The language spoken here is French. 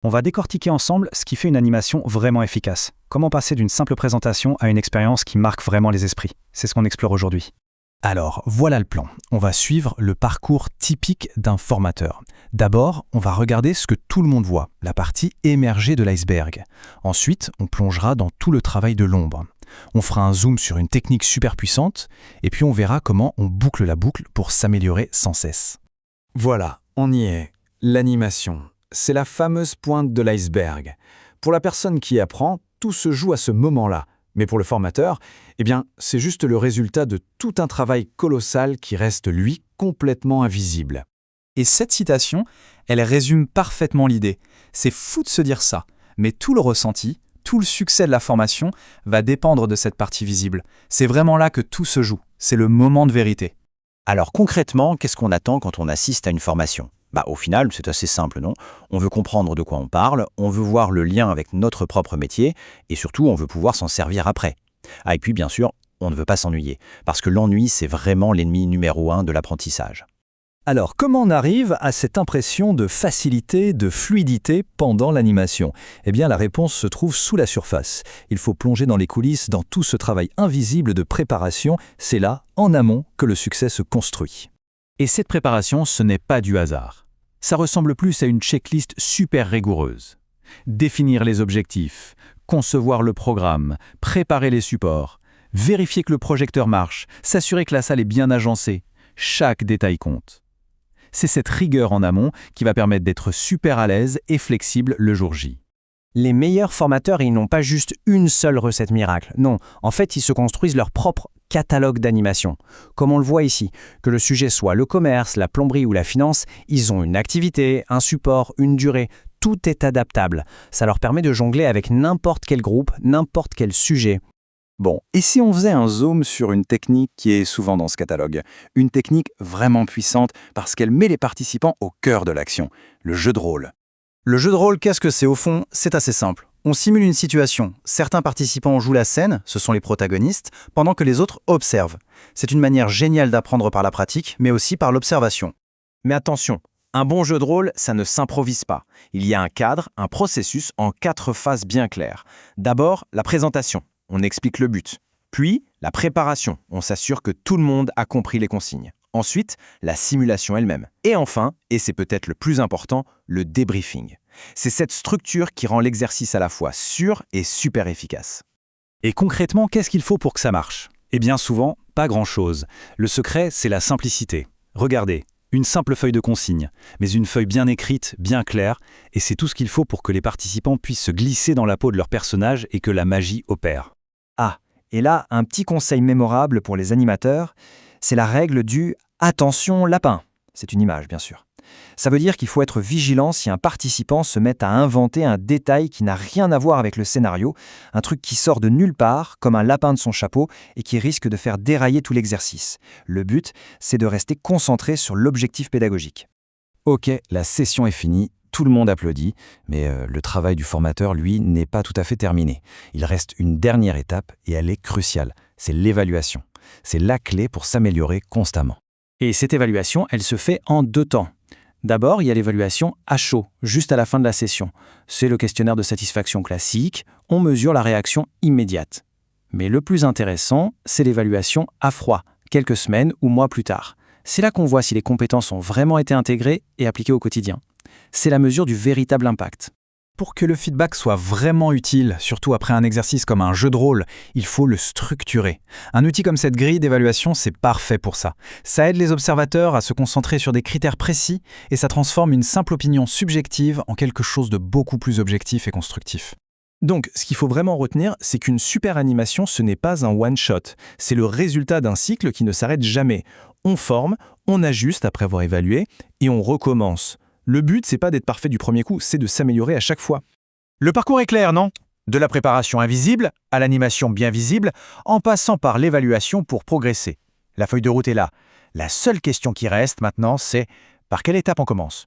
On va décortiquer ensemble ce qui fait une animation vraiment efficace. Comment passer d'une simple présentation à une expérience qui marque vraiment les esprits. C'est ce qu'on explore aujourd'hui. Alors, voilà le plan. On va suivre le parcours typique d'un formateur. D'abord, on va regarder ce que tout le monde voit, la partie émergée de l'iceberg. Ensuite, on plongera dans tout le travail de l'ombre. On fera un zoom sur une technique super puissante, et puis on verra comment on boucle la boucle pour s'améliorer sans cesse. Voilà, on y est. L'animation, c'est la fameuse pointe de l'iceberg. Pour la personne qui apprend, tout se joue à ce moment-là. Mais pour le formateur, c'est juste le résultat de tout un travail colossal qui reste, lui, complètement invisible. Et cette citation, elle résume parfaitement l'idée. C'est fou de se dire ça, mais tout le ressenti, tout le succès de la formation va dépendre de cette partie visible. C'est vraiment là que tout se joue. C'est le moment de vérité. Alors concrètement, qu'est-ce qu'on attend quand on assiste à une formation ? Au final, c'est assez simple, non ? On veut comprendre de quoi on parle, on veut voir le lien avec notre propre métier, et surtout, on veut pouvoir s'en servir après. Et puis, bien sûr, on ne veut pas s'ennuyer, parce que l'ennui, c'est vraiment l'ennemi numéro 1 de l'apprentissage. Alors, comment on arrive à cette impression de facilité, de fluidité pendant l'animation ? La réponse se trouve sous la surface. Il faut plonger dans les coulisses, dans tout ce travail invisible de préparation. C'est là, en amont, que le succès se construit. Et cette préparation, ce n'est pas du hasard. Ça ressemble plus à une checklist super rigoureuse. Définir les objectifs, concevoir le programme, préparer les supports, vérifier que le projecteur marche, s'assurer que la salle est bien agencée. Chaque détail compte. C'est cette rigueur en amont qui va permettre d'être super à l'aise et flexible le jour J. Les meilleurs formateurs, ils n'ont pas juste une seule recette miracle. Non, en fait, ils se construisent leur propre catalogue d'animation. Comme on le voit ici, que le sujet soit le commerce, la plomberie ou la finance, ils ont une activité, un support, une durée. Tout est adaptable. Ça leur permet de jongler avec n'importe quel groupe, n'importe quel sujet. Bon, et si on faisait un zoom sur une technique qui est souvent dans ce catalogue ? Une technique vraiment puissante parce qu'elle met les participants au cœur de l'action, le jeu de rôle. Le jeu de rôle, qu'est-ce que c'est au fond ? C'est assez simple. On simule une situation. Certains participants jouent la scène, ce sont les protagonistes, pendant que les autres observent. C'est une manière géniale d'apprendre par la pratique, mais aussi par l'observation. Mais attention, un bon jeu de rôle, ça ne s'improvise pas. Il y a un cadre, un processus en 4 phases bien claires. D'abord, la présentation. On explique le but. Puis, la préparation. On s'assure que tout le monde a compris les consignes. Ensuite, la simulation elle-même. Et enfin, et c'est peut-être le plus important, le débriefing. C'est cette structure qui rend l'exercice à la fois sûr et super efficace. Et concrètement, qu'est-ce qu'il faut pour que ça marche ? Eh bien souvent, pas grand-chose. Le secret, c'est la simplicité. Regardez, une simple feuille de consignes, mais une feuille bien écrite, bien claire, et c'est tout ce qu'il faut pour que les participants puissent se glisser dans la peau de leur personnage et que la magie opère. Et là, un petit conseil mémorable pour les animateurs, c'est la règle du « attention lapin ». C'est une image, bien sûr. Ça veut dire qu'il faut être vigilant si un participant se met à inventer un détail qui n'a rien à voir avec le scénario, un truc qui sort de nulle part, comme un lapin de son chapeau, et qui risque de faire dérailler tout l'exercice. Le but, c'est de rester concentré sur l'objectif pédagogique. Ok, la session est finie, tout le monde applaudit, mais le travail du formateur, lui, n'est pas tout à fait terminé. Il reste une dernière étape et elle est cruciale, c'est l'évaluation. C'est la clé pour s'améliorer constamment. Et cette évaluation, elle se fait en 2 temps. D'abord, il y a l'évaluation à chaud, juste à la fin de la session. C'est le questionnaire de satisfaction classique, on mesure la réaction immédiate. Mais le plus intéressant, c'est l'évaluation à froid, quelques semaines ou mois plus tard. C'est là qu'on voit si les compétences ont vraiment été intégrées et appliquées au quotidien. C'est la mesure du véritable impact. Pour que le feedback soit vraiment utile, surtout après un exercice comme un jeu de rôle, il faut le structurer. Un outil comme cette grille d'évaluation, c'est parfait pour ça. Ça aide les observateurs à se concentrer sur des critères précis et ça transforme une simple opinion subjective en quelque chose de beaucoup plus objectif et constructif. Donc, ce qu'il faut vraiment retenir, c'est qu'une super animation, ce n'est pas un one-shot. C'est le résultat d'un cycle qui ne s'arrête jamais. On forme, on ajuste après avoir évalué et on recommence. Le but, c'est pas d'être parfait du premier coup, c'est de s'améliorer à chaque fois. Le parcours est clair, non ? De la préparation invisible à l'animation bien visible, en passant par l'évaluation pour progresser. La feuille de route est là. La seule question qui reste maintenant, c'est par quelle étape on commence ?